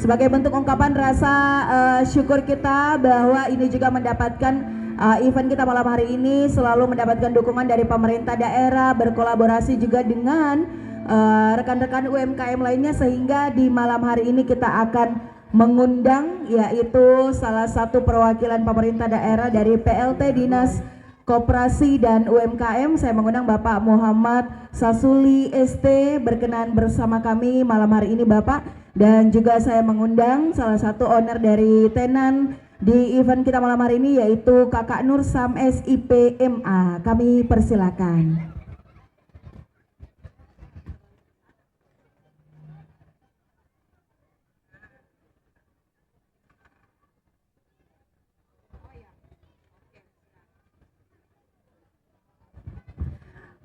sebagai bentuk ungkapan rasa syukur kita bahwa ini juga mendapatkan event kita malam hari ini selalu mendapatkan dukungan dari pemerintah daerah, berkolaborasi juga dengan rekan-rekan UMKM lainnya, sehingga di malam hari ini kita akan mengundang yaitu salah satu perwakilan pemerintah daerah dari PLT Dinas Koperasi dan UMKM. Saya mengundang Bapak Muhammad Sasuli ST berkenan bersama kami malam hari ini Bapak, dan juga saya mengundang salah satu owner dari tenan di event kita malam hari ini yaitu Kakak Nur Sam SIPMA. Kami persilakan.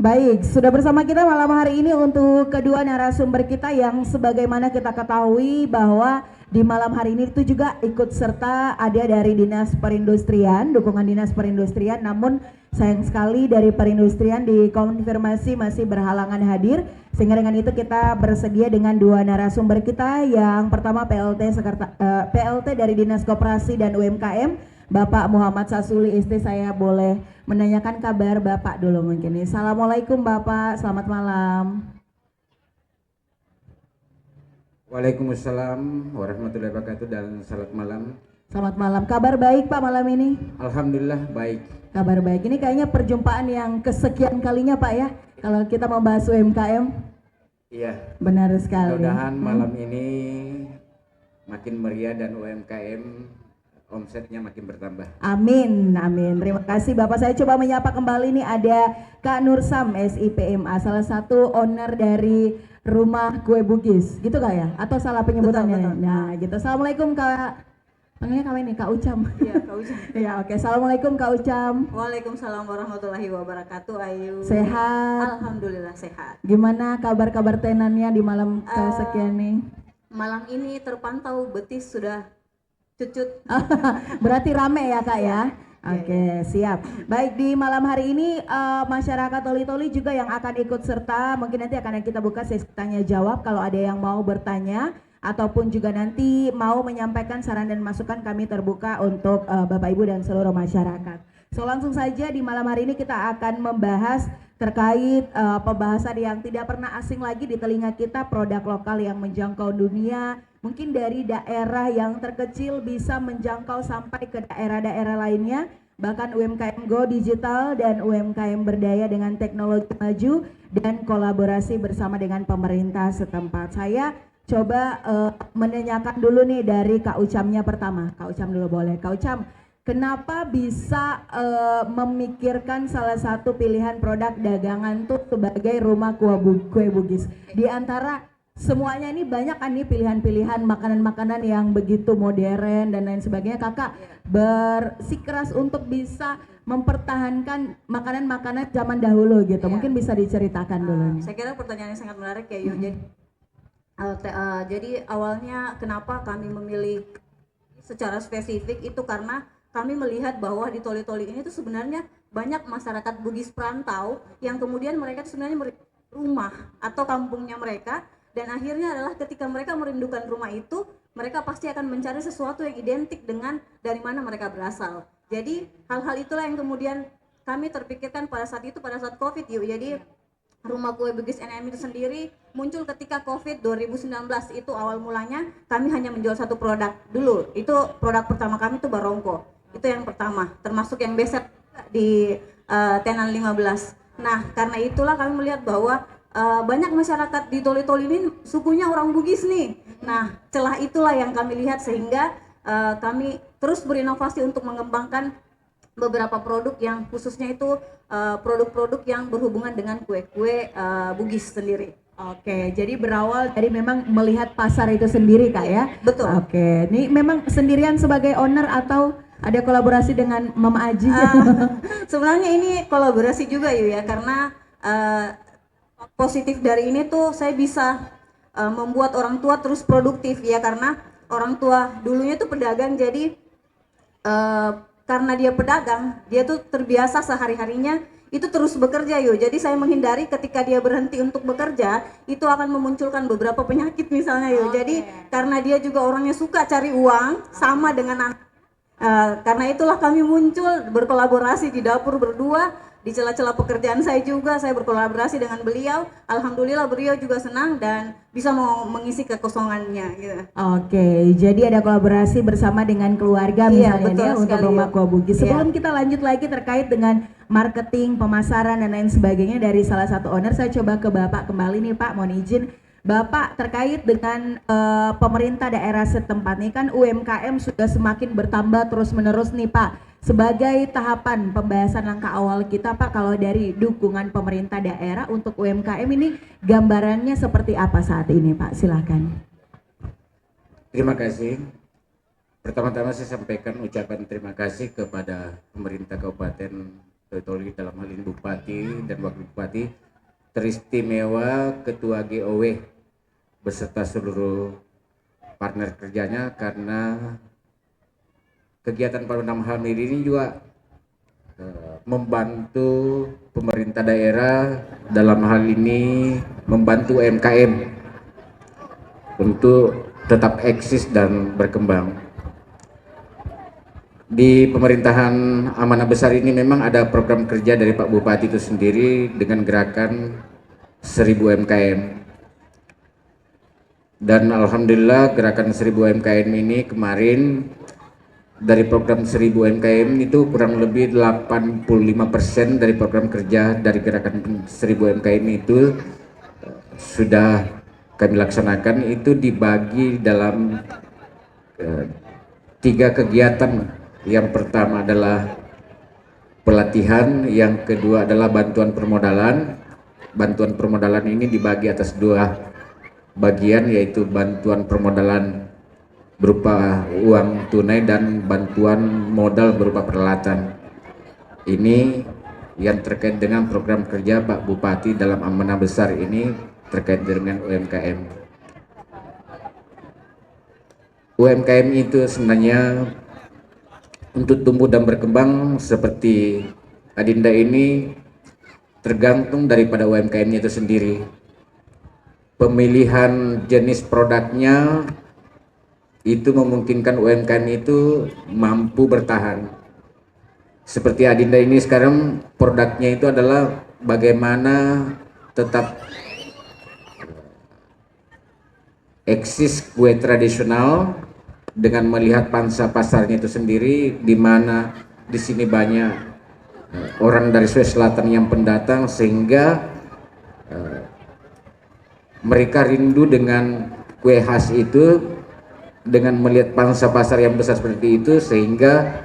Baik, sudah bersama kita malam hari ini untuk kedua narasumber kita yang sebagaimana kita ketahui bahwa di malam hari ini itu juga ikut serta ada dari Dinas Perindustrian, dukungan Dinas Perindustrian, namun sayang sekali dari Perindustrian dikonfirmasi masih berhalangan hadir, sehingga dengan itu kita bersedia dengan dua narasumber kita. Yang pertama PLT dari Dinas Koperasi dan UMKM, Bapak Muhammad Sasuli ST. Saya boleh menanyakan kabar Bapak dulu mungkin nih. Assalamualaikum Bapak, selamat malam. Waalaikumsalam warahmatullahi wabarakatuh dan selamat malam. Selamat malam, kabar baik Pak malam ini? Alhamdulillah baik. Kabar baik, ini kayaknya perjumpaan yang kesekian kalinya Pak ya, kalau kita membahas UMKM. Iya. Benar sekali. Mudah-mudahan malam ini makin meriah dan UMKM omsetnya makin bertambah. Amin, amin. Terima kasih Bapak. Saya coba menyapa kembali nih, ada Kak Nur Sam SIPMA, salah satu owner dari Rumah Kue Bugis, gitu Kak ya? Atau salah penyebutannya? Betul. Nah gitu. Assalamualaikum Kak. Panggilnya Kak ini, Kak Ucam. Iya, Kak Ucam. Ya oke. Assalamualaikum Kak Ucam. Waalaikumsalam warahmatullahi wabarakatuh. Ayu. Sehat? Alhamdulillah sehat. Gimana kabar-kabar tenannya di malam kesekian nih? Malam ini terpantau betis sudah cucut. Berarti rame ya Kak ya? Iya, Oke, siap. Baik, di malam hari ini masyarakat Toli-Toli juga yang akan ikut serta, mungkin nanti akan kita buka sesi tanya jawab. Kalau ada yang mau bertanya ataupun juga nanti mau menyampaikan saran dan masukan, kami terbuka untuk Bapak Ibu dan seluruh masyarakat. So langsung saja di malam hari ini kita akan membahas terkait pembahasan yang tidak pernah asing lagi di telinga kita, produk lokal yang menjangkau dunia. Mungkin dari daerah yang terkecil bisa menjangkau sampai ke daerah-daerah lainnya, bahkan UMKM Go Digital dan UMKM berdaya dengan teknologi maju dan kolaborasi bersama dengan pemerintah setempat. Saya coba menanyakan dulu nih dari Kak Ucamnya pertama. Kak Ucam dulu boleh. Kak Ucam, kenapa bisa memikirkan salah satu pilihan produk dagangan tuh sebagai Rumah Kue Bugis? Di antara semuanya ini banyak kan nih pilihan-pilihan makanan-makanan yang begitu modern dan lain sebagainya. Kakak bersikeras untuk bisa mempertahankan makanan-makanan zaman dahulu gitu. Mungkin bisa diceritakan dulu nih. Saya kira pertanyaan yang sangat menarik ya Yu. Jadi awalnya kenapa kami memilih secara spesifik itu karena kami melihat bahwa di Toli-Toli ini tuh sebenarnya banyak masyarakat Bugis perantau yang kemudian mereka tuh sebenarnya rumah atau kampungnya mereka, dan akhirnya adalah ketika mereka merindukan rumah itu, mereka pasti akan mencari sesuatu yang identik dengan dari mana mereka berasal. Jadi hal-hal itulah yang kemudian kami terpikirkan pada saat itu, pada saat COVID yuk. Jadi Rumah Kue Bugis NM itu sendiri muncul ketika COVID 2019. Itu awal mulanya kami hanya menjual satu produk dulu. Itu produk pertama kami itu barongko. Itu yang pertama, termasuk yang beset di tenan 15. Nah, karena itulah kami melihat bahwa banyak masyarakat di Toli-Toli ini sukunya orang Bugis nih. Nah, celah itulah yang kami lihat sehingga kami terus berinovasi untuk mengembangkan beberapa produk yang khususnya itu produk-produk yang berhubungan dengan kue-kue Bugis sendiri. Oke, jadi berawal dari memang melihat pasar itu sendiri Kak ya? Betul. Oke, ini memang sendirian sebagai owner atau ada kolaborasi dengan Mama Aji? Sebenarnya ini kolaborasi juga ya, karena positif dari ini tuh saya bisa membuat orang tua terus produktif ya, karena orang tua dulunya tuh pedagang, jadi karena dia pedagang, dia tuh terbiasa sehari-harinya itu terus bekerja yuk. Jadi saya menghindari ketika dia berhenti untuk bekerja itu akan memunculkan beberapa penyakit misalnya yuk. Jadi karena dia juga orangnya suka cari uang sama dengan anak. Karena itulah kami muncul berkolaborasi di dapur berdua, di celah-celah pekerjaan saya juga saya berkolaborasi dengan beliau. Alhamdulillah beliau juga senang dan bisa mau mengisi kekosongannya gitu. Oke, jadi ada kolaborasi bersama dengan keluarga Iya, misalnya betul ya untuk sekali, Rumah Yuk. Kuah Bugis. Iya. Sebelum kita lanjut lagi terkait dengan marketing, pemasaran dan lain sebagainya dari salah satu owner, saya coba ke Bapak kembali nih Pak, mohon izin. Bapak terkait dengan pemerintah daerah setempat nih kan UMKM sudah semakin bertambah terus menerus nih Pak. Sebagai tahapan pembahasan langkah awal kita Pak, kalau dari dukungan pemerintah daerah untuk UMKM ini gambarannya seperti apa saat ini Pak? Silakan. Terima kasih. Pertama-tama saya sampaikan ucapan terima kasih kepada pemerintah Kabupaten Toli dalam hal ini Bupati dan Wakil Bupati, teristimewa Ketua GOW beserta seluruh partner kerjanya, karena kegiatan pada 6 hal ini juga membantu pemerintah daerah dalam hal ini membantu UMKM untuk tetap eksis dan berkembang. Di pemerintahan amanah besar ini memang ada program kerja dari Pak Bupati itu sendiri dengan gerakan 1000 UMKM. Dan alhamdulillah gerakan 1000 UMKM ini kemarin dari program 1000 UMKM itu kurang lebih 85% dari program kerja dari gerakan 1000 UMKM itu sudah kami laksanakan. Itu dibagi dalam 3 kegiatan. Yang pertama adalah pelatihan, yang kedua adalah bantuan permodalan. Bantuan permodalan ini dibagi atas 2 bagian, yaitu bantuan permodalan berupa uang tunai dan bantuan modal berupa peralatan. Ini yang terkait dengan program kerja Pak Bupati dalam amanah besar ini terkait dengan UMKM. UMKM itu sebenarnya untuk tumbuh dan berkembang seperti Adinda ini tergantung daripada UMKM-nya itu sendiri. Pemilihan jenis produknya itu memungkinkan UMKM itu mampu bertahan. Seperti Adinda ini sekarang produknya itu adalah bagaimana tetap eksis kue tradisional dengan melihat pangsa pasarnya itu sendiri, di mana di sini banyak orang dari Sulawesi Selatan yang pendatang, sehingga mereka rindu dengan kue khas itu, dengan melihat pangsa pasar yang besar seperti itu, sehingga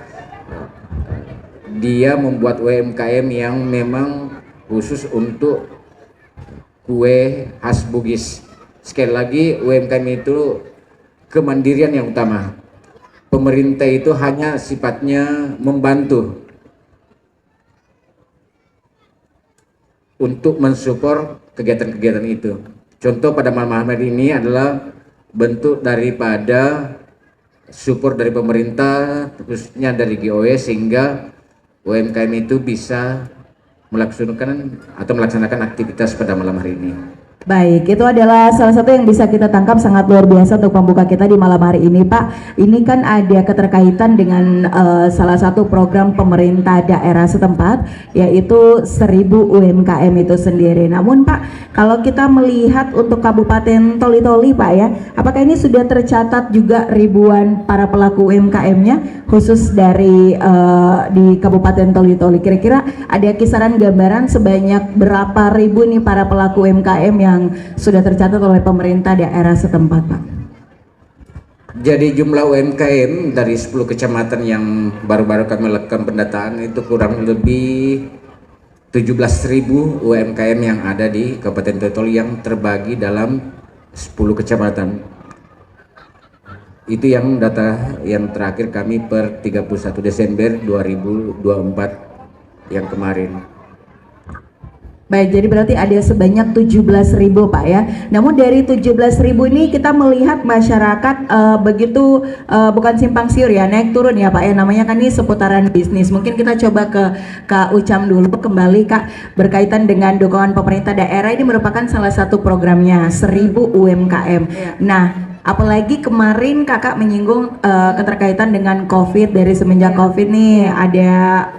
dia membuat UMKM yang memang khusus untuk kue khas Bugis. Sekali lagi, UMKM itu kemandirian yang utama. Pemerintah itu hanya sifatnya membantu untuk mensupport kegiatan-kegiatan itu. Contoh pada malam hari ini adalah bentuk daripada support dari pemerintah, khususnya dari GOW, sehingga UMKM itu bisa melaksanakan aktivitas pada malam hari ini. Baik, itu adalah salah satu yang bisa kita tangkap sangat luar biasa untuk pembuka kita di malam hari ini Pak. Ini kan ada keterkaitan dengan salah satu program pemerintah daerah setempat, yaitu 1000 UMKM itu sendiri. Namun Pak, kalau kita melihat untuk Kabupaten Toli-Toli Pak ya, apakah ini sudah tercatat juga ribuan para pelaku UMKM-nya khusus dari di Kabupaten Toli-Toli? Kira-kira ada kisaran gambaran sebanyak berapa ribu nih para pelaku UMKM yang sudah tercatat oleh pemerintah daerah setempat Pak? Jadi jumlah UMKM dari 10 kecamatan yang baru-baru kami lakukan pendataan itu kurang lebih 17.000 UMKM yang ada di Kabupaten Toli yang terbagi dalam 10 kecamatan. Itu yang data yang terakhir kami per 31 Desember 2024 yang kemarin. Baik, jadi berarti ada sebanyak 17.000 Pak ya. Namun dari 17.000 ini kita melihat masyarakat begitu bukan simpang siur ya, naik turun ya Pak ya. Namanya kan ini seputaran bisnis. Mungkin kita coba ke Kak Ucam dulu kembali Kak, berkaitan dengan dukungan pemerintah daerah. Ini merupakan salah satu programnya 1.000 UMKM. Iya. Nah, apalagi kemarin kakak menyinggung keterkaitan dengan COVID, dari semenjak COVID nih ada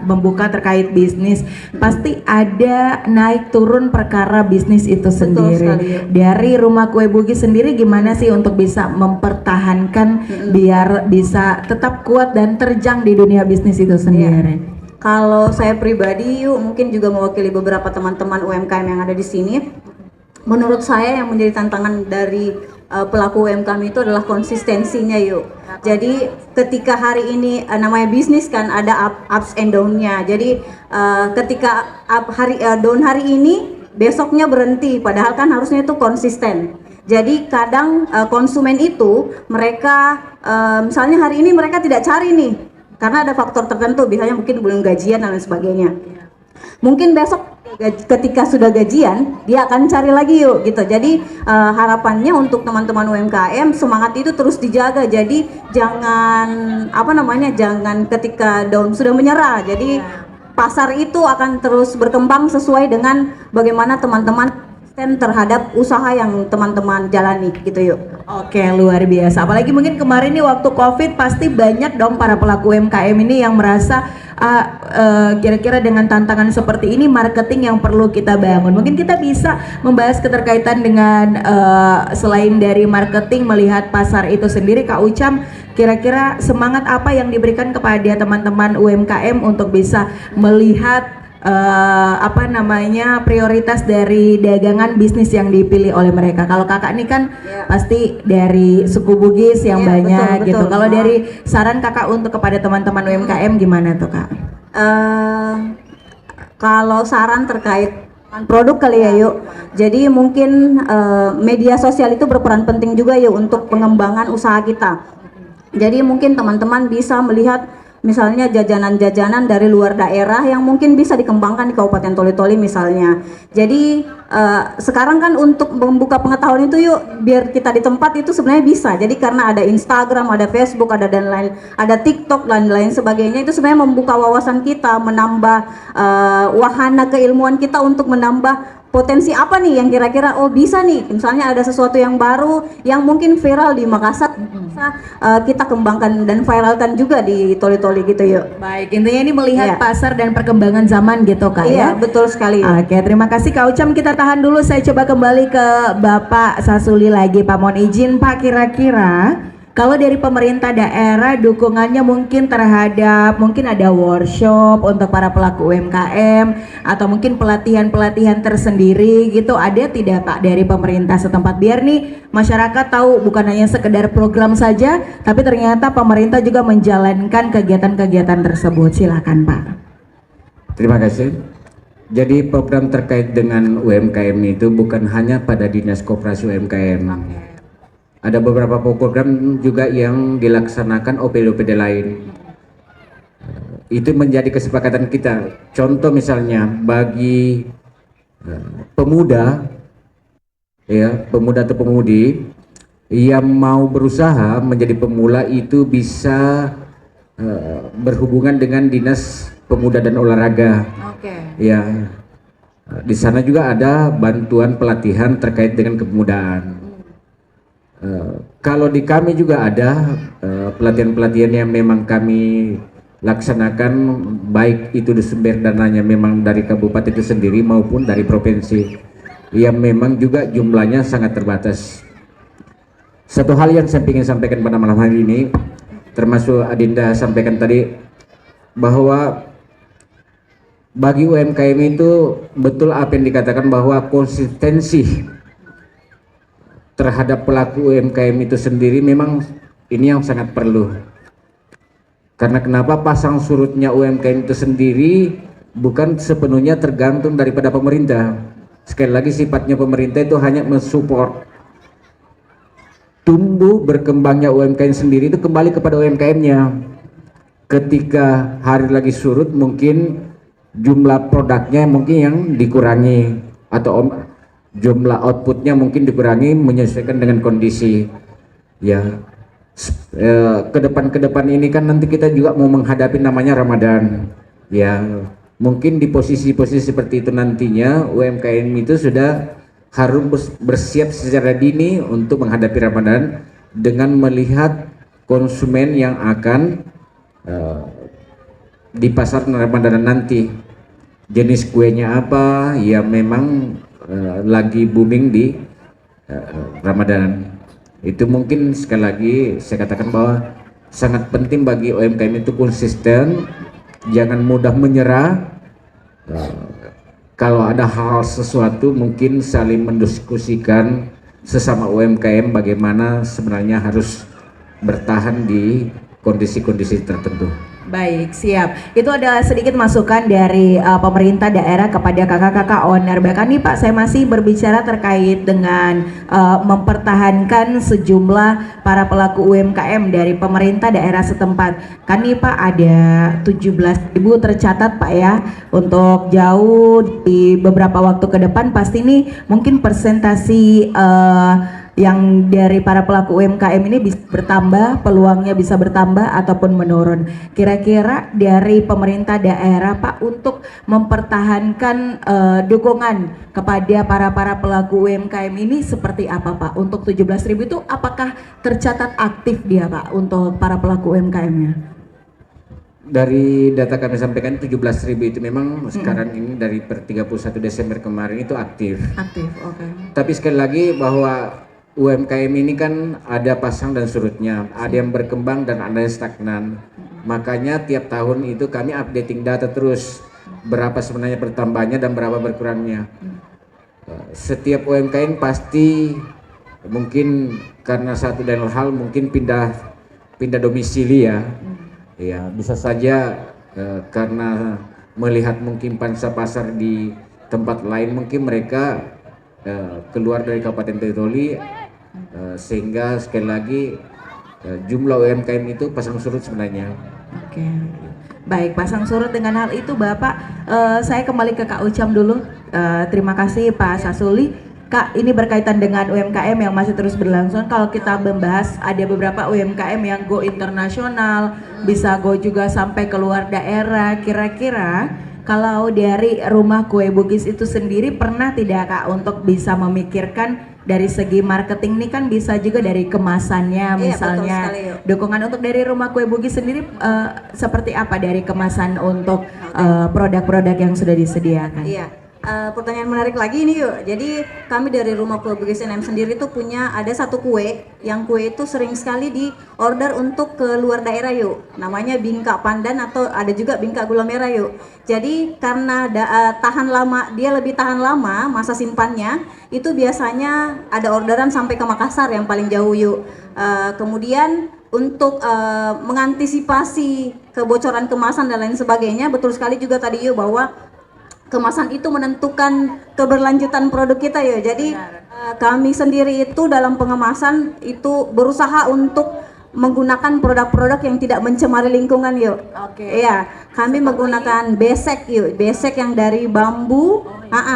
membuka terkait bisnis, pasti ada naik turun perkara bisnis itu sendiri. sekali, ya. Dari Rumah Kue Bugis sendiri gimana sih untuk bisa mempertahankan biar bisa tetap kuat dan terjang di dunia bisnis itu sendiri? Kalau saya pribadi yuk mungkin juga mewakili beberapa teman-teman UMKM yang ada di sini. Menurut saya yang menjadi tantangan dari pelaku UMKM itu adalah konsistensinya yuk. Jadi ketika hari ini namanya bisnis kan ada ups and down-nya. Jadi ketika down hari ini, besoknya berhenti. Padahal kan harusnya itu konsisten. Jadi kadang konsumen itu mereka misalnya hari ini mereka tidak cari nih karena ada faktor tertentu, misalnya mungkin belum gajian dan lain sebagainya. Mungkin besok ketika sudah gajian dia akan cari lagi yuk gitu. Jadi harapannya untuk teman-teman UMKM semangat itu terus dijaga. Jadi jangan jangan ketika down sudah menyerah. Jadi pasar itu akan terus berkembang sesuai dengan bagaimana teman-teman terhadap usaha yang teman-teman jalani gitu yuk. Oke, luar biasa. Apalagi mungkin kemarin nih waktu COVID pasti banyak dong para pelaku UMKM ini yang merasa kira-kira dengan tantangan seperti ini marketing yang perlu kita bangun. Mungkin kita bisa membahas keterkaitan dengan selain dari marketing melihat pasar itu sendiri, Kak Ucam, kira-kira semangat apa yang diberikan kepada teman-teman UMKM untuk bisa melihat prioritas dari dagangan bisnis yang dipilih oleh mereka. Kalau kakak ini kan pasti dari suku Bugis yang banyak betul, gitu. betul. Kalau dari saran kakak untuk kepada teman-teman UMKM gimana tuh kak? Kalau saran terkait produk kali ya yuk. Jadi mungkin media sosial itu berperan penting juga yuk untuk pengembangan usaha kita. Jadi mungkin teman-teman bisa melihat misalnya jajanan-jajanan dari luar daerah yang mungkin bisa dikembangkan di Kabupaten Toli-Toli misalnya. Jadi sekarang kan untuk membuka pengetahuan itu yuk biar kita di tempat itu sebenarnya bisa. Jadi karena ada Instagram, ada Facebook, ada TikTok dan lain sebagainya, itu sebenarnya membuka wawasan kita, menambah wahana keilmuan kita untuk menambah potensi apa nih yang kira-kira bisa nih, misalnya ada sesuatu yang baru yang mungkin viral di Makassar, bisa kita kembangkan dan viralkan juga di Toli-Toli gitu yuk. Baik, intinya ini melihat pasar dan perkembangan zaman gitu kak ya. Iya, betul sekali. Oke, terima kasih Kak Ucam. Kita tahan dulu, saya coba kembali ke Bapak Sasuli lagi. Pak, mohon izin Pak, kira-kira kalau dari pemerintah daerah dukungannya mungkin terhadap mungkin ada workshop untuk para pelaku UMKM atau mungkin pelatihan-pelatihan tersendiri gitu, ada tidak Pak dari pemerintah setempat biar nih masyarakat tahu bukan hanya sekedar program saja tapi ternyata pemerintah juga menjalankan kegiatan-kegiatan tersebut. Silakan Pak. Terima kasih. Jadi program terkait dengan UMKM itu bukan hanya pada Dinas Koperasi UMKM. Ada beberapa program juga yang dilaksanakan OPD-OPD lain. Itu menjadi kesepakatan kita. Contoh misalnya bagi pemuda, pemuda atau pemudi yang mau berusaha menjadi pemula itu bisa berhubungan dengan Dinas Pemuda dan Olahraga. Ya, di sana juga ada bantuan pelatihan terkait dengan kepemudaan. Kalau di kami juga ada pelatihan-pelatihan yang memang kami laksanakan, baik itu sumber dananya memang dari kabupaten itu sendiri maupun dari provinsi, yang memang juga jumlahnya sangat terbatas. Satu hal yang saya ingin sampaikan pada malam hari ini, termasuk Adinda sampaikan tadi, bahwa bagi UMKM itu betul apa yang dikatakan bahwa konsistensi terhadap pelaku UMKM itu sendiri memang ini yang sangat perlu. Karena kenapa pasang surutnya UMKM itu sendiri bukan sepenuhnya tergantung daripada pemerintah. Sekali lagi sifatnya pemerintah itu hanya mensupport. Tumbuh berkembangnya UMKM sendiri itu kembali kepada UMKM-nya. Ketika hari lagi surut mungkin jumlah produknya mungkin yang dikurangi atau jumlah outputnya mungkin dikurangi menyesuaikan dengan kondisi ya. Ke depan ini kan nanti kita juga mau menghadapi namanya Ramadan ya, mungkin di posisi-posisi seperti itu nantinya UMKM itu sudah harus bersiap secara dini untuk menghadapi Ramadan dengan melihat konsumen yang akan di pasar Ramadan nanti, jenis kuenya apa ya, memang lagi booming di Ramadan. Itu mungkin sekali lagi saya katakan bahwa sangat penting bagi UMKM itu konsisten, jangan mudah menyerah. Kalau ada hal sesuatu mungkin saling mendiskusikan sesama UMKM bagaimana sebenarnya harus bertahan di kondisi-kondisi tertentu. Baik, siap. Itu adalah sedikit masukan dari pemerintah daerah kepada kakak-kakak owner. Bahkan nih Pak, saya masih berbicara terkait dengan mempertahankan sejumlah para pelaku UMKM dari pemerintah daerah setempat. Kan nih Pak, ada 17.000 tercatat Pak ya, untuk jauh di beberapa waktu ke depan pasti nih mungkin persentasi yang dari para pelaku UMKM ini bisa bertambah, peluangnya bisa bertambah ataupun menurun. Kira-kira dari pemerintah daerah Pak untuk mempertahankan dukungan kepada para pelaku UMKM ini seperti apa Pak? Untuk 17.000 itu apakah tercatat aktif dia Pak untuk para pelaku UMKM-nya? Dari data kami sampaikan 17.000 itu memang sekarang ini dari per 31 Desember kemarin itu aktif. Aktif, oke. Tapi sekali lagi bahwa UMKM ini kan ada pasang dan surutnya, ada yang berkembang dan ada yang stagnan. Makanya tiap tahun itu kami updating data terus, berapa sebenarnya bertambahnya dan berapa berkurangnya. Setiap UMKM pasti mungkin karena satu dan hal mungkin pindah domisili ya. Ya bisa saja karena melihat mungkin pangsa pasar di tempat lain, mungkin mereka keluar dari Kabupaten Tolikoli, sehingga sekali lagi jumlah UMKM itu pasang surut sebenarnya. Oke. Baik, pasang surut dengan hal itu Bapak, saya kembali ke Kak Ucam dulu. Terima kasih Pak Sasuli. Kak, ini berkaitan dengan UMKM yang masih terus berlangsung. Kalau kita membahas ada beberapa UMKM yang go internasional, bisa go juga sampai keluar daerah. Kira-kira kalau dari Rumah Kue Bugis itu sendiri pernah tidak Kak untuk bisa memikirkan dari segi marketing ini kan bisa juga dari kemasannya, misalnya dukungan untuk dari Rumah Kue Bugis sendiri seperti apa dari kemasan untuk produk-produk yang sudah disediakan? Iya. Pertanyaan menarik lagi ini yuk. Jadi kami dari Rumah Kue Bugis NM sendiri tuh punya ada satu kue yang kue itu sering sekali di order untuk ke luar daerah yuk. Namanya bingka pandan atau ada juga bingka gula merah yuk. Jadi karena tahan lama, dia lebih tahan lama masa simpannya, itu biasanya ada orderan sampai ke Makassar yang paling jauh yuk. Kemudian untuk mengantisipasi kebocoran kemasan dan lain sebagainya, betul sekali juga tadi yuk bahwa kemasan itu menentukan keberlanjutan produk kita ya. Jadi kami sendiri itu dalam pengemasan itu berusaha untuk menggunakan produk-produk yang tidak mencemari lingkungan yuk. Oke. Iya, kami menggunakan besek yuk, besek yang dari bambu.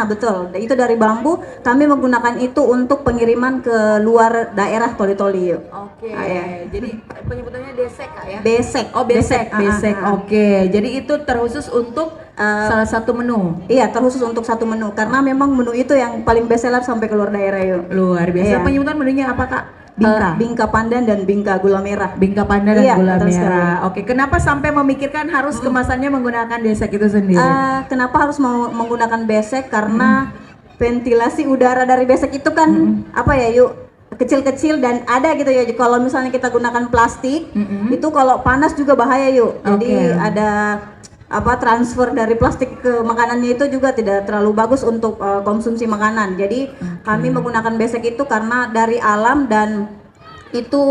Betul, itu dari bambu. Kami menggunakan itu untuk pengiriman ke luar daerah Toli-Toli yuk. Oke. Ya. Jadi penyebutannya desek Kak ya? Besek. Oh besek. Oke. Jadi itu terkhusus untuk salah satu menu. Iya, terkhusus untuk satu menu karena memang menu itu yang paling best seller sampai keluar daerah yuk. Luar biasa. Iya. Penyebutan menunya apa Kak? Bingka pandan dan bingka gula merah. Bingka pandan dan gula betul merah. Oke, kenapa sampai memikirkan harus kemasannya menggunakan desek itu sendiri? Kenapa harus menggunakan besek? Karena ventilasi udara dari besek itu kan apa ya yuk, kecil-kecil dan ada gitu ya. Kalau misalnya kita gunakan plastik, itu kalau panas juga bahaya yuk. Jadi ada transfer dari plastik ke makanannya itu juga tidak terlalu bagus untuk konsumsi makanan. Jadi kami menggunakan besek itu karena dari alam dan itu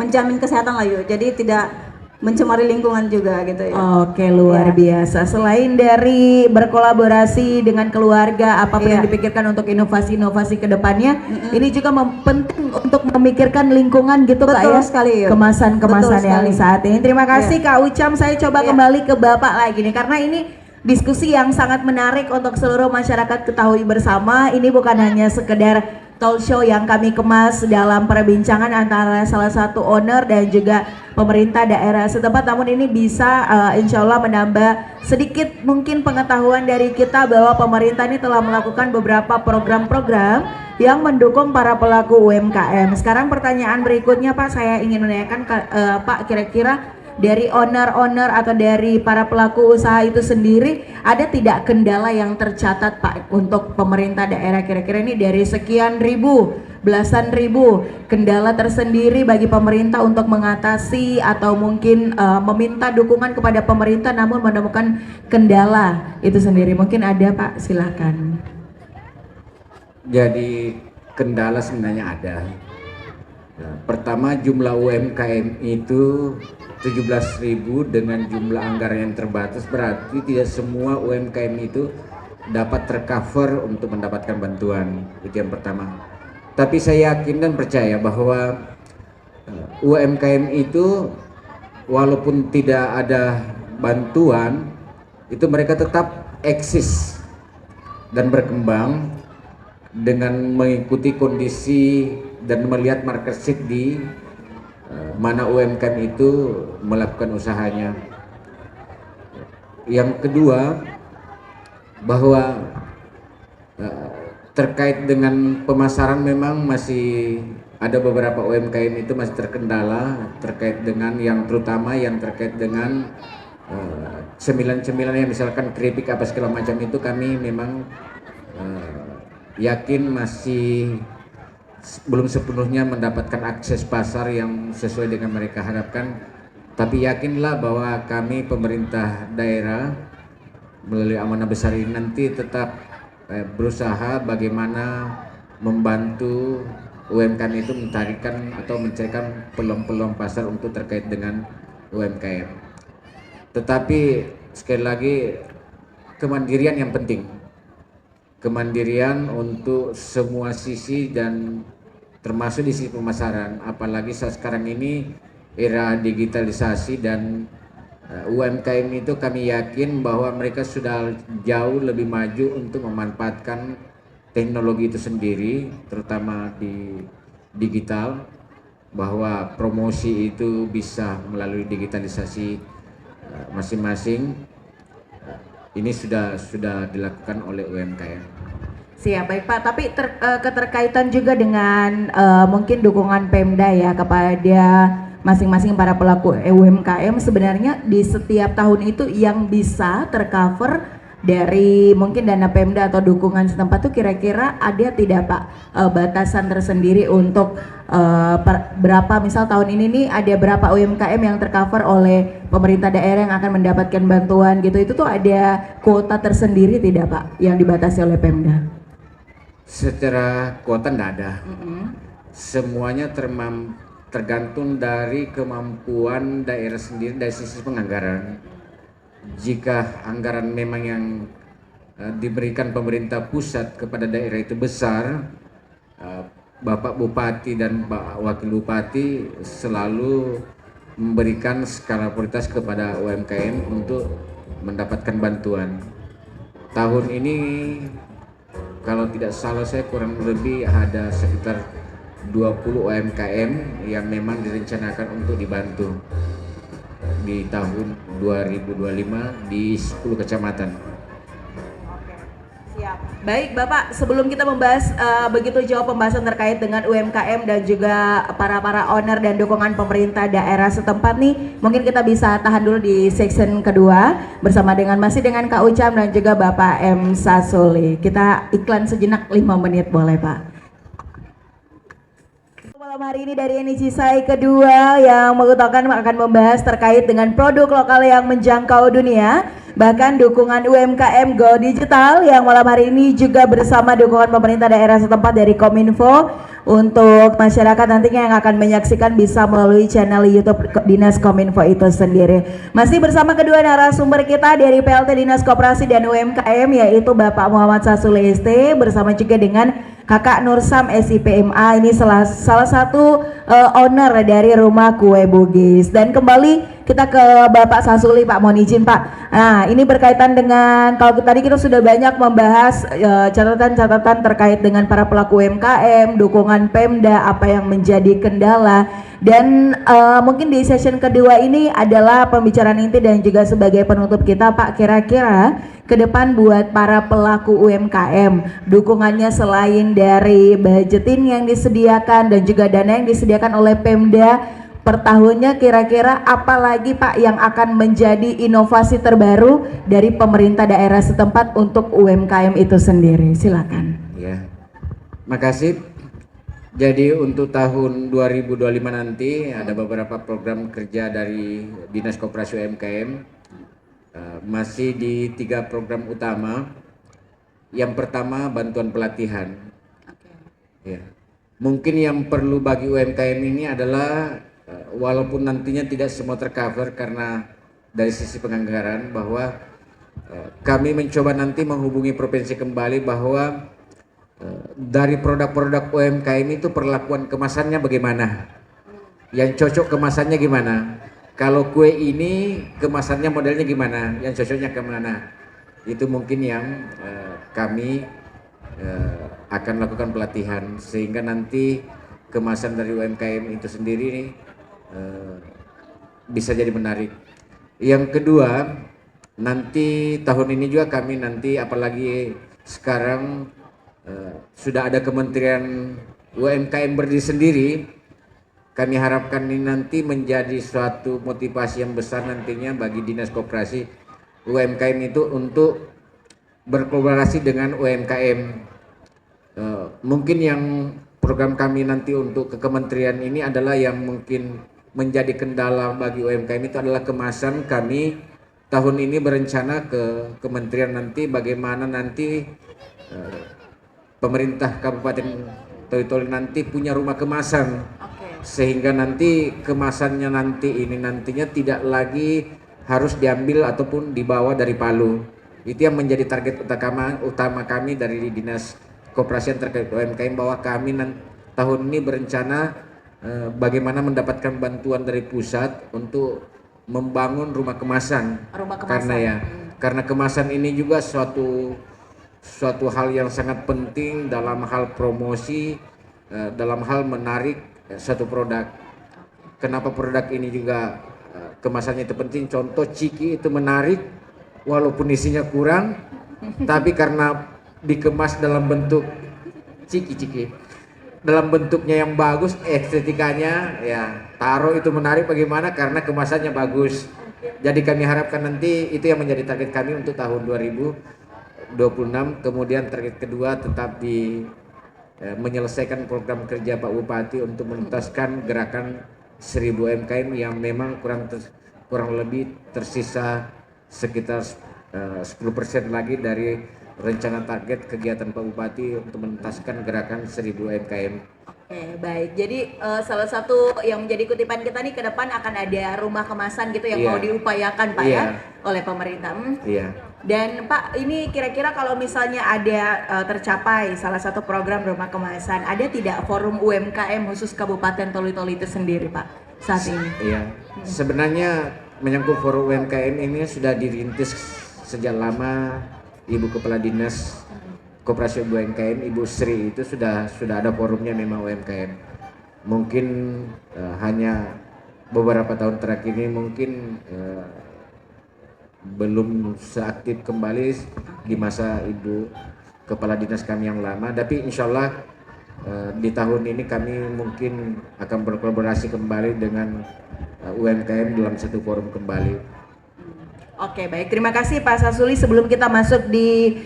menjamin kesehatan lah yuk. Jadi tidak mencemari lingkungan juga gitu ya. Oke, luar biasa. Selain dari berkolaborasi dengan keluarga, apapun yang dipikirkan untuk inovasi-inovasi ke depannya, ini juga penting untuk memikirkan lingkungan gitu Kak ya. Sekali, kemasan-kemasan yang saat ini. Terima kasih Kak Ucam. Saya coba kembali ke Bapak lagi nih karena ini diskusi yang sangat menarik untuk seluruh masyarakat ketahui bersama. Ini bukan hanya sekedar talk show yang kami kemas dalam perbincangan antara salah satu owner dan juga pemerintah daerah setempat, namun ini bisa insya Allah menambah sedikit mungkin pengetahuan dari kita bahwa pemerintah ini telah melakukan beberapa program-program yang mendukung para pelaku UMKM. Sekarang pertanyaan berikutnya Pak, saya ingin menanyakan Pak, kira-kira dari owner-owner atau dari para pelaku usaha itu sendiri, ada tidak kendala yang tercatat Pak untuk pemerintah daerah? Kira-kira ini dari sekian ribu, belasan ribu kendala tersendiri bagi pemerintah untuk mengatasi atau mungkin meminta dukungan kepada pemerintah namun menemukan kendala itu sendiri. Mungkin ada Pak, silakan. Jadi kendala sebenarnya ada. Pertama, jumlah UMKM itu 17.000 dengan jumlah anggaran yang terbatas, berarti tidak semua UMKM itu dapat tercover untuk mendapatkan bantuan. Itu yang pertama. Tapi saya yakin dan percaya bahwa UMKM itu walaupun tidak ada bantuan, itu mereka tetap eksis dan berkembang dengan mengikuti kondisi dan melihat market sheet di mana UMKM itu melakukan usahanya. Yang kedua, bahwa terkait dengan pemasaran memang masih ada beberapa UMKM itu masih terkendala terkait dengan yang terutama yang terkait dengan cemilan-cemilan yang misalkan keripik apa segala macam itu, kami memang yakin masih belum sepenuhnya mendapatkan akses pasar yang sesuai dengan mereka harapkan. Tapi yakinlah bahwa kami pemerintah daerah melalui amanah besar ini nanti tetap berusaha bagaimana membantu UMKM itu mencarikan peluang-peluang pasar untuk terkait dengan UMKM. Tetapi sekali lagi, kemandirian yang penting. Kemandirian untuk semua sisi dan termasuk di sisi pemasaran, apalagi saat sekarang ini era digitalisasi dan UMKM itu kami yakin bahwa mereka sudah jauh lebih maju untuk memanfaatkan teknologi itu sendiri, terutama di digital, bahwa promosi itu bisa melalui digitalisasi masing-masing. Ini sudah dilakukan oleh UMKM. Siap, baik Pak. Tapi keterkaitan juga dengan mungkin dukungan Pemda ya kepada masing-masing para pelaku UMKM, sebenarnya di setiap tahun itu yang bisa tercover dari mungkin dana Pemda atau dukungan setempat tuh kira-kira ada tidak Pak batasan tersendiri untuk berapa, misal tahun ini nih ada berapa UMKM yang tercover oleh pemerintah daerah yang akan mendapatkan bantuan gitu, itu tuh ada kuota tersendiri tidak Pak yang dibatasi oleh Pemda? Secara kuota tidak ada. Semuanya tergantung dari kemampuan daerah sendiri dari sisi penganggaran. Jika anggaran memang yang diberikan pemerintah pusat kepada daerah itu besar, Bapak Bupati dan Pak Wakil Bupati selalu memberikan skala prioritas kepada UMKM untuk mendapatkan bantuan. Tahun ini kalau tidak salah saya kurang lebih ada sekitar 20 UMKM yang memang direncanakan untuk dibantu di tahun 2025 di 10 kecamatan. Siap. Baik Bapak, sebelum kita membahas begitu jauh pembahasan terkait dengan UMKM dan juga para owner dan dukungan pemerintah daerah setempat nih, mungkin kita bisa tahan dulu di section kedua bersama masih dengan Kak Ucam dan juga Bapak M. Sasuli. Kita iklan sejenak 5 menit boleh Pak? Malam hari ini dari NICISAI kedua yang mengutamakan akan membahas terkait dengan produk lokal yang menjangkau dunia, bahkan dukungan UMKM Go Digital yang malam hari ini juga bersama dukungan pemerintah daerah setempat dari Kominfo. Untuk masyarakat nantinya yang akan menyaksikan bisa melalui channel YouTube Dinas Kominfo itu sendiri. Masih bersama kedua narasumber kita dari PLT Dinas Koperasi dan UMKM, yaitu Bapak Muhammad Sasuli ST bersama juga dengan Kakak Nursam SIPMA, ini salah satu owner dari Rumah Kue Bugis. Dan kembali kita ke Bapak Sasuli, Pak, mohon izin Pak. Nah, ini berkaitan dengan, kalau tadi kita sudah banyak membahas catatan-catatan terkait dengan para pelaku UMKM, dukungan Pemda, apa yang menjadi kendala. Dan mungkin di session kedua ini adalah pembicaraan inti dan juga sebagai penutup kita, Pak, kira-kira ke depan buat para pelaku UMKM, dukungannya selain dari budgeting yang disediakan dan juga dana yang disediakan oleh Pemda per tahunnya, kira-kira apa lagi Pak yang akan menjadi inovasi terbaru dari pemerintah daerah setempat untuk UMKM itu sendiri? Silakan. Ya, makasih. Jadi untuk tahun 2025 nanti ada beberapa program kerja dari Dinas Koperasi UMKM. Masih di 3 program utama. Yang pertama bantuan pelatihan. Ya. Mungkin yang perlu bagi UMKM ini adalah walaupun nantinya tidak semua tercover karena dari sisi penganggaran, bahwa kami mencoba nanti menghubungi provinsi kembali bahwa dari produk-produk UMKM itu perlakuan kemasannya bagaimana, yang cocok kemasannya gimana. Kalau kue ini kemasannya modelnya gimana, yang cocoknya kemana, itu mungkin yang kami akan lakukan pelatihan sehingga nanti kemasan dari UMKM itu sendiri bisa jadi menarik. Yang kedua, nanti tahun ini juga kami nanti, apalagi sekarang sudah ada Kementerian UMKM berdiri sendiri, kami harapkan ini nanti menjadi suatu motivasi yang besar nantinya bagi Dinas Koperasi UMKM itu untuk berkolaborasi dengan UMKM. Mungkin yang program kami nanti untuk ke kementerian ini adalah yang mungkin menjadi kendala bagi UMKM itu adalah kemasan. Kami tahun ini berencana ke kementerian nanti bagaimana nanti pemerintah Kabupaten Toli-Toli nanti punya rumah kemasan, sehingga nanti kemasannya nantinya tidak lagi harus diambil ataupun dibawa dari Palu. Itu yang menjadi target utama kami dari Dinas Koperasi yang terkait UMKM, bahwa kami tahun ini berencana bagaimana mendapatkan bantuan dari pusat untuk membangun rumah kemasan. Karena kemasan ini juga suatu hal yang sangat penting dalam hal promosi, dalam hal menarik satu produk. Kenapa produk ini juga kemasannya itu penting? Contoh ciki itu menarik walaupun isinya kurang, tapi karena dikemas dalam bentuk ciki dalam bentuknya yang bagus, estetikanya ya taruh itu menarik. Bagaimana? Karena kemasannya bagus. Jadi kami harapkan nanti itu yang menjadi target kami untuk tahun 2026. Kemudian target kedua tetap di menyelesaikan program kerja Pak Bupati untuk menuntaskan gerakan 1000 UMKM yang memang kurang lebih tersisa sekitar 10% lagi dari rencana target kegiatan Pak Bupati untuk menuntaskan gerakan 1000 UMKM. Oke, baik. Jadi salah satu yang menjadi kutipan kita nih, ke depan akan ada rumah kemasan gitu yang mau diupayakan Pak ya oleh pemerintah. Iya. Dan Pak, ini kira-kira kalau misalnya ada tercapai salah satu program rumah kemasan, ada tidak forum UMKM khusus Kabupaten Toli-Toli itu sendiri Pak saat ini? Iya. Sebenarnya menyangkut forum UMKM ini sudah dirintis sejak lama. Ibu Kepala Dinas Koperasi UMKM Ibu Sri itu sudah ada forumnya memang UMKM. Mungkin hanya beberapa tahun terakhir ini mungkin belum seaktif kembali di masa Ibu Kepala Dinas kami yang lama. Tapi insya Allah di tahun ini kami mungkin akan berkolaborasi kembali dengan UMKM dalam satu forum kembali. Oke, baik. Terima kasih Pak Sasuli. Sebelum kita masuk di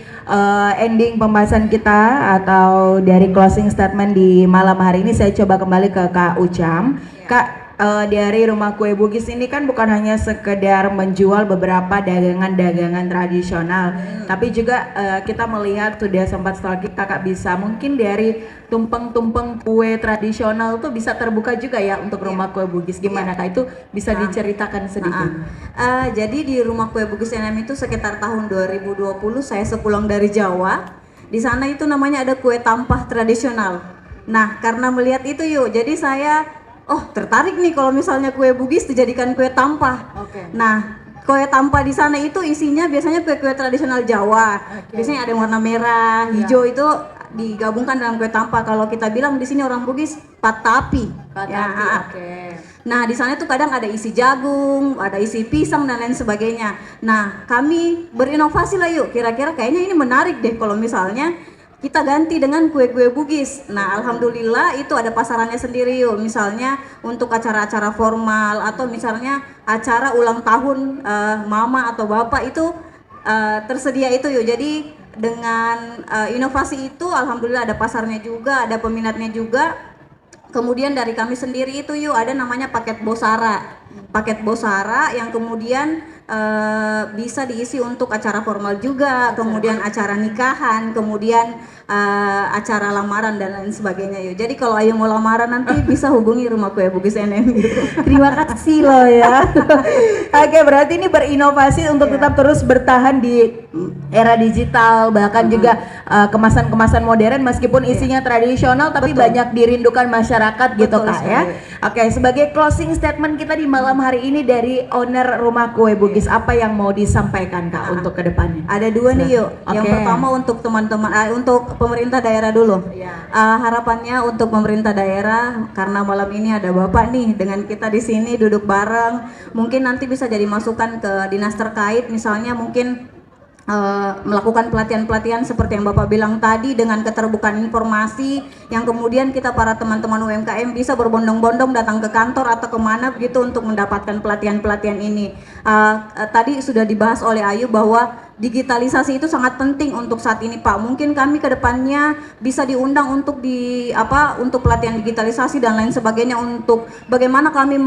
ending pembahasan kita atau dari closing statement di malam hari ini, saya coba kembali ke Kak Ucam. Kak, dari Rumah Kue Bugis ini kan bukan hanya sekedar menjual beberapa dagangan-dagangan tradisional, tapi juga kita melihat sudah sempat stalking Kakak bisa mungkin dari tumpeng-tumpeng kue tradisional tuh bisa terbuka juga ya untuk Rumah Kue Bugis. Gimana Kak, itu bisa diceritakan sedikit? Jadi di Rumah Kue Bugis NM itu sekitar tahun 2020 saya sepulang dari Jawa. Di sana itu namanya ada kue tampah tradisional. Nah, karena melihat itu yuk, jadi saya tertarik nih kalau misalnya kue Bugis dijadikan kue tampah. Oke. Nah, kue tampah di sana itu isinya biasanya kue-kue tradisional Jawa. Biasanya ada yang warna merah, hijau itu digabungkan dalam kue tampah. Kalau kita bilang di sini orang Bugis patapi. Nah, di sana tuh kadang ada isi jagung, ada isi pisang dan lain sebagainya. Nah, kami berinovasi lah yuk. Kira-kira kayaknya ini menarik deh kalau misalnya kita ganti dengan kue-kue Bugis. Nah, alhamdulillah itu ada pasarannya sendiri yuk. Misalnya untuk acara-acara formal atau misalnya acara ulang tahun mama atau bapak itu tersedia itu yuk. Jadi dengan inovasi itu alhamdulillah ada pasarnya juga, ada peminatnya juga. Kemudian dari kami sendiri itu yuk ada namanya paket Bosara. Paket Bosara yang kemudian bisa diisi untuk acara formal juga, kemudian acara nikahan, kemudian acara lamaran dan lain sebagainya yuk. Jadi kalau Ayu mau lamaran nanti bisa hubungi Rumah Kue Bugis NM gitu. Terima kasih loh ya. Oke, berarti ini berinovasi untuk tetap terus bertahan di era digital, bahkan juga kemasan-kemasan modern meskipun isinya tradisional tapi banyak dirindukan masyarakat gitu Kak ya. Oke, sebagai closing statement kita di malam hari ini dari owner Rumah Kue Bugis, apa yang mau disampaikan Kak untuk kedepannya? Ada dua nih yuk. Yang pertama untuk teman-teman, untuk pemerintah daerah dulu. Harapannya untuk pemerintah daerah, karena malam ini ada Bapak nih dengan kita di sini duduk bareng, mungkin nanti bisa jadi masukan ke dinas terkait, misalnya mungkin melakukan pelatihan-pelatihan seperti yang Bapak bilang tadi dengan keterbukaan informasi yang kemudian kita para teman-teman UMKM bisa berbondong-bondong datang ke kantor atau kemana begitu untuk mendapatkan pelatihan-pelatihan ini. Tadi sudah dibahas oleh Ayu bahwa digitalisasi itu sangat penting untuk saat ini Pak. Mungkin kami ke depannya bisa diundang untuk untuk pelatihan digitalisasi dan lain sebagainya, untuk bagaimana kami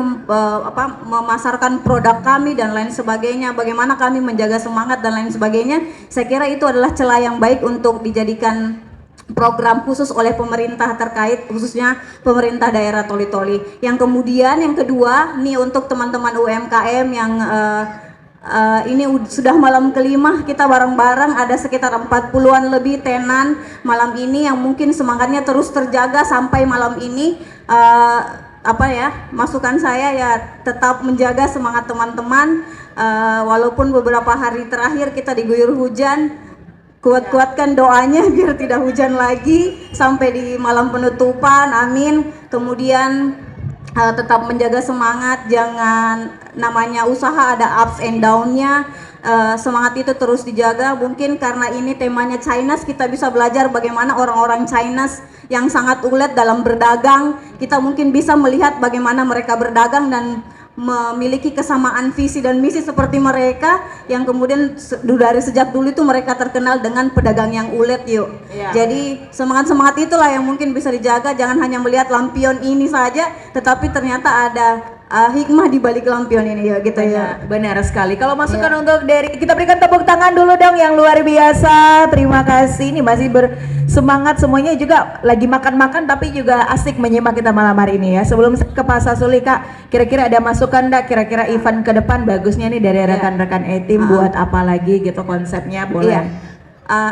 memasarkan produk kami dan lain sebagainya, bagaimana kami menjaga semangat dan lain sebagainya. Saya kira itu adalah celah yang baik untuk dijadikan program khusus oleh pemerintah terkait, khususnya pemerintah daerah Toli-Toli. Yang kemudian yang kedua nih untuk teman-teman UMKM yang ini sudah malam kelima kita bareng-bareng, ada sekitar 40-an lebih tenan malam ini yang mungkin semangatnya terus terjaga sampai malam ini. Masukan saya ya tetap menjaga semangat teman-teman, walaupun beberapa hari terakhir kita diguyur hujan, kuat-kuatkan doanya biar tidak hujan lagi sampai di malam penutupan, amin. Kemudian tetap menjaga semangat, jangan, namanya usaha ada ups and down-nya, semangat itu terus dijaga. Mungkin karena ini temanya Chinese, kita bisa belajar bagaimana orang-orang Chinese yang sangat ulet dalam berdagang. Kita mungkin bisa melihat bagaimana mereka berdagang dan memiliki kesamaan visi dan misi seperti mereka, yang kemudian dari sejak dulu itu mereka terkenal dengan pedagang yang ulet yuk. Jadi semangat-semangat itulah yang mungkin bisa dijaga, jangan hanya melihat lampion ini saja, tetapi ternyata ada hikmah di balik lampion ini ya gitu ya. Benar sekali. Kalau masukan untuk dari, kita berikan tepuk tangan dulu dong yang luar biasa. Terima kasih. Ini masih bersemangat semuanya, juga lagi makan-makan tapi juga asik menyimak kita malam hari ini ya. Sebelum ke Pak Sasuli Kak, kira-kira ada masukan enggak, kira-kira event ke depan bagusnya nih dari rekan-rekan E-Team buat apa lagi gitu konsepnya, boleh?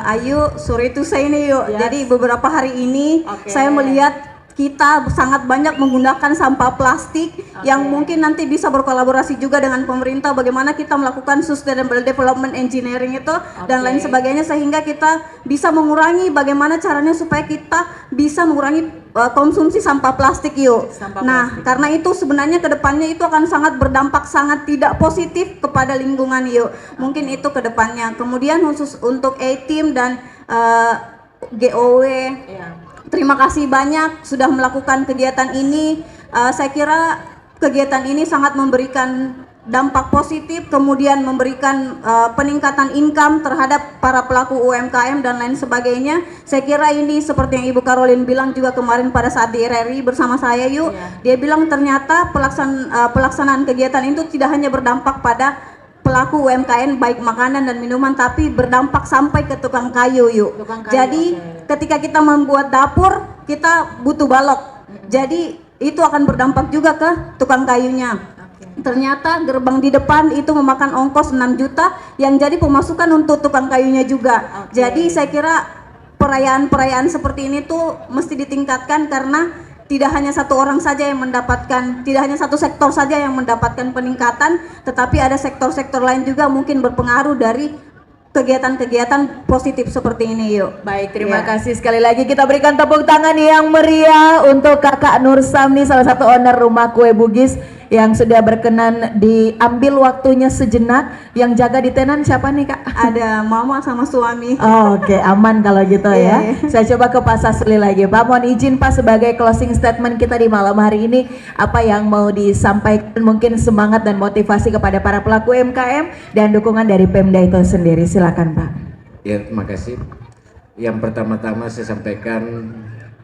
Ayu, sorry to say nih yuk. Jadi beberapa hari ini saya melihat kita sangat banyak menggunakan sampah plastik yang mungkin nanti bisa berkolaborasi juga dengan pemerintah, bagaimana kita melakukan sustainable development engineering itu dan lain sebagainya, sehingga kita bisa mengurangi bagaimana caranya supaya kita bisa mengurangi konsumsi sampah plastik yuk. Karena itu sebenarnya kedepannya itu akan sangat berdampak sangat tidak positif kepada lingkungan yuk. Mungkin itu kedepannya. Kemudian khusus untuk A-Team dan GOW, terima kasih banyak sudah melakukan kegiatan ini. Saya kira kegiatan ini sangat memberikan dampak positif, kemudian memberikan peningkatan income terhadap para pelaku UMKM dan lain sebagainya. Saya kira ini seperti yang Ibu Caroline bilang juga kemarin pada saat di RRI bersama saya yuk. Dia bilang ternyata pelaksanaan kegiatan itu tidak hanya berdampak pada pelaku UMKM baik makanan dan minuman, tapi berdampak sampai ke tukang kayu yuk. Jadi ketika kita membuat dapur, kita butuh balok. Jadi itu akan berdampak juga ke tukang kayunya. Ternyata gerbang di depan itu memakan ongkos 6 juta yang jadi pemasukan untuk tukang kayunya juga. Jadi saya kira perayaan-perayaan seperti ini tuh mesti ditingkatkan, karena tidak hanya satu orang saja yang mendapatkan, tidak hanya satu sektor saja yang mendapatkan peningkatan, tetapi ada sektor-sektor lain juga mungkin berpengaruh dari kegiatan-kegiatan positif seperti ini. Yuk. Baik, terima Ya. kasih sekali lagi, kita berikan tepuk tangan yang meriah untuk Kakak Nur Samni, salah satu owner rumah kue Bugis yang sudah berkenan diambil waktunya sejenak. Yang jaga di tenan siapa nih Kak? Ada mama sama suami. Oh, oke, aman kalau gitu ya. Iya. Saya coba ke Pak Sasli lagi. Pak, mohon izin Pak sebagai closing statement kita di malam hari ini, apa yang mau disampaikan, mungkin semangat dan motivasi kepada para pelaku UMKM dan dukungan dari Pemda itu sendiri. Silakan Pak. Ya, terima kasih. Yang pertama-tama saya sampaikan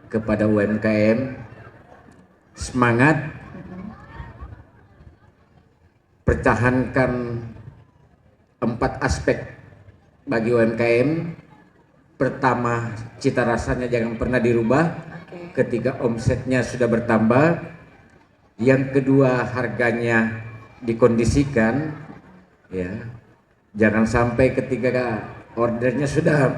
kepada UMKM, semangat, pertahankan 4 aspek bagi UMKM. Pertama, cita rasanya jangan pernah dirubah. Ketika omsetnya sudah bertambah. Yang kedua, harganya dikondisikan, ya. Jangan sampai ketika ordernya sudah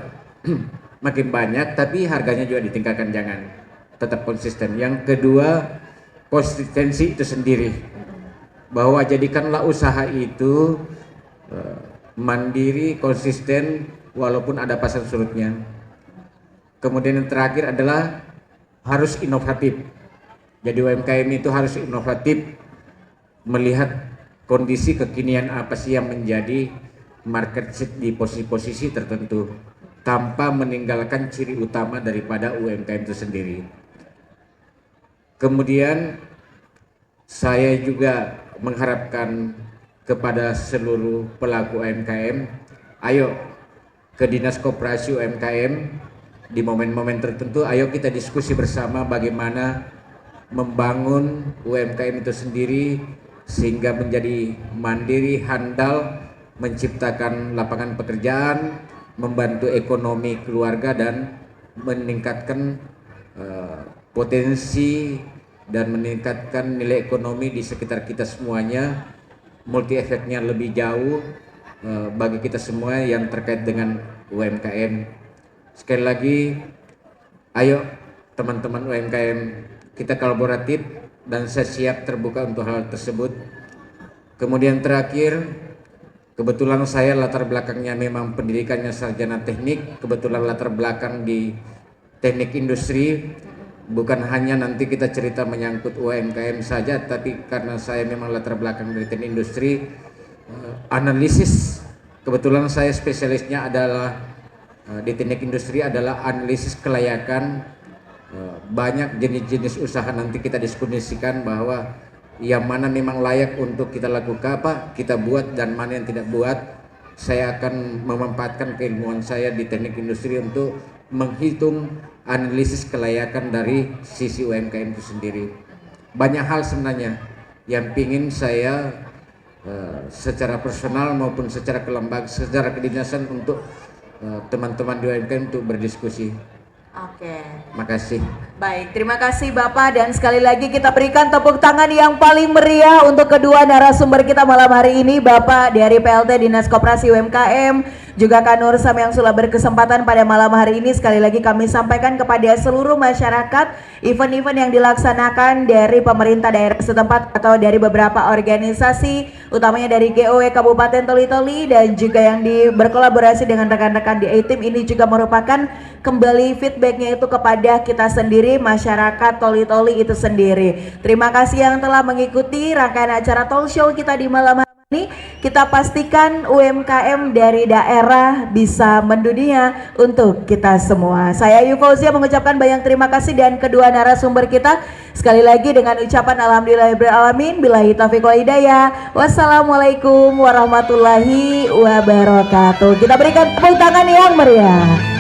makin banyak tapi harganya juga ditingkatkan, jangan, tetap konsisten. Yang kedua, konsistensi itu sendiri, bahwa jadikanlah usaha itu mandiri, konsisten walaupun ada pasar surutnya. Kemudian yang terakhir adalah harus inovatif. Jadi UMKM itu harus inovatif, melihat kondisi kekinian apa sih yang menjadi market seat di posisi-posisi tertentu, tanpa meninggalkan ciri utama daripada UMKM itu sendiri. Kemudian saya juga mengharapkan kepada seluruh pelaku UMKM, ayo ke Dinas Koperasi UMKM di momen-momen tertentu, ayo kita diskusi bersama bagaimana membangun UMKM itu sendiri sehingga menjadi mandiri, handal, menciptakan lapangan pekerjaan, membantu ekonomi keluarga dan meningkatkan potensi dan meningkatkan nilai ekonomi di sekitar kita semuanya, multi efeknya lebih jauh bagi kita semua yang terkait dengan UMKM. Sekali lagi, ayo teman-teman UMKM, kita kolaboratif dan saya siap terbuka untuk hal tersebut. Kemudian terakhir, kebetulan saya latar belakangnya memang pendidikannya sarjana teknik, kebetulan latar belakang di teknik industri. Bukan hanya nanti kita cerita menyangkut UMKM saja, tapi karena saya memang latar belakang dari teknik industri, analisis, kebetulan saya spesialisnya adalah di teknik industri adalah analisis kelayakan. Banyak jenis-jenis usaha nanti kita diskusikan bahwa yang mana memang layak untuk kita lakukan, apa kita buat, dan mana yang tidak buat. Saya akan memanfaatkan keilmuan saya di teknik industri untuk menghitung analisis kelayakan dari sisi UMKM itu sendiri. Banyak hal sebenarnya yang ingin saya secara personal maupun secara kelembagaan, secara kedinasan untuk teman-teman di UMKM untuk berdiskusi. Oke. Makasih. Baik, terima kasih Bapak, dan sekali lagi kita berikan tepuk tangan yang paling meriah untuk kedua narasumber kita malam hari ini, Bapak dari PLT Dinas Koperasi UMKM, juga Kak Nur Sam yang sudah berkesempatan pada malam hari ini. Sekali lagi kami sampaikan kepada seluruh masyarakat, event-event yang dilaksanakan dari pemerintah daerah setempat atau dari beberapa organisasi, utamanya dari GOW Kabupaten Toli-Toli dan juga yang berkolaborasi dengan rekan-rekan di A-Team, ini juga merupakan kembali feedbacknya itu kepada kita sendiri, masyarakat Toli-Toli itu sendiri. Terima kasih yang telah mengikuti rangkaian acara talk show kita di malam hari ini. Kita pastikan UMKM dari daerah bisa mendunia untuk kita semua. Saya Ayu Fauzia mengucapkan banyak terima kasih dan kedua narasumber kita sekali lagi dengan ucapan alhamdulillahirabbil alamin, billahi taufiq wal hidayah. Wassalamualaikum warahmatullahi wabarakatuh. Kita berikan tepuk tangan yang meriah.